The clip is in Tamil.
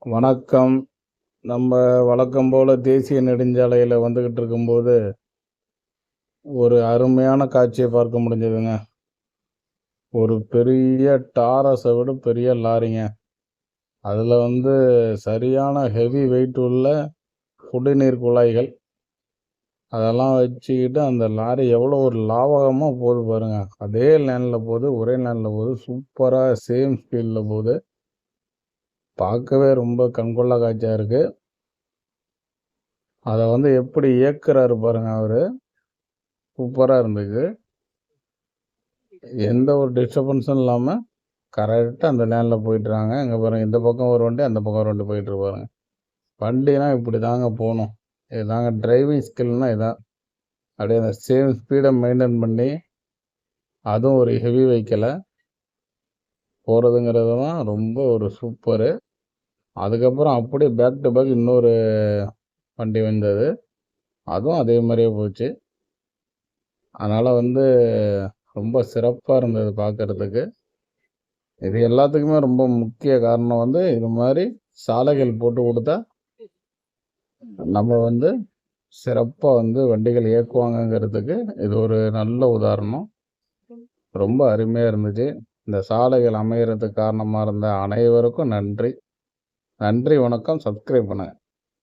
வணக்கம். நம்ம வழக்கம் போல தேசிய நெடுஞ்சாலையில் வந்துக்கிட்டு இருக்கும்போது ஒரு அருமையான காட்சியை பார்க்க முடிஞ்சதுங்க. ஒரு பெரிய டாரஸை விட பெரிய லாரிங்க. அதில் சரியான ஹெவி வெயிட் உள்ள குடிநீர் குழாய்கள் அதெல்லாம் வச்சுக்கிட்டு அந்த லாரி எவ்வளோ ஒரு லாவகமாக போகுது பாருங்க. அதே லேனில் போகுது, ஒரே லேனில் போகுது, சூப்பராக சேம் ஸ்பீடில் போகுது. பார்க்கவே ரொம்ப கண்கொள்ளா காட்சியாக இருக்குது. அதை எப்படி இயக்குறாரு பாருங்க அவரு. சூப்பராக இருந்துச்சு. எந்த ஒரு டிஸ்டர்பன்ஸும் இல்லாமல் கரெக்டாக அந்த லேனில் போயிட்டுருக்காங்க. இங்கே பாருங்கள், இந்த பக்கம் ஒரு வண்டி, அந்த பக்கம் ஒரு வண்டி போயிட்டு பாருங்க. வண்டினா இப்படி தாங்க போகணும். இதுதாங்க டிரைவிங் ஸ்கில்னால் இதான். அப்படியே அந்த சேம் ஸ்பீடை மெயின்டைன் பண்ணி, அதுவும் ஒரு ஹெவி வெஹிக்கிளை போகிறதுங்கிறது தான் ரொம்ப ஒரு சூப்பரு. அதுக்கப்புறம் அப்படியே பேக் டு பேக் இன்னொரு வண்டி வந்தது, அதுவும் அதே மாதிரியே போச்சு. அதனால் ரொம்ப சிறப்பாக இருந்தது பார்க்குறதுக்கு. இது எல்லாத்துக்குமே ரொம்ப முக்கிய காரணம் இது மாதிரி சாலைகள் போட்டு கொடுத்தா நம்ம சிறப்பாக வண்டிகள் இயக்குவாங்கங்கிறதுக்கு இது ஒரு நல்ல உதாரணம். ரொம்ப அருமையாக இருந்துச்சு. இந்த சாலைகள் அமைகிறதுக்கு காரணமாக இருந்த அனைவருக்கும் நன்றி. நன்றி, வணக்கம். சப்ஸ்கிரைப் பண்ணுங்கள்.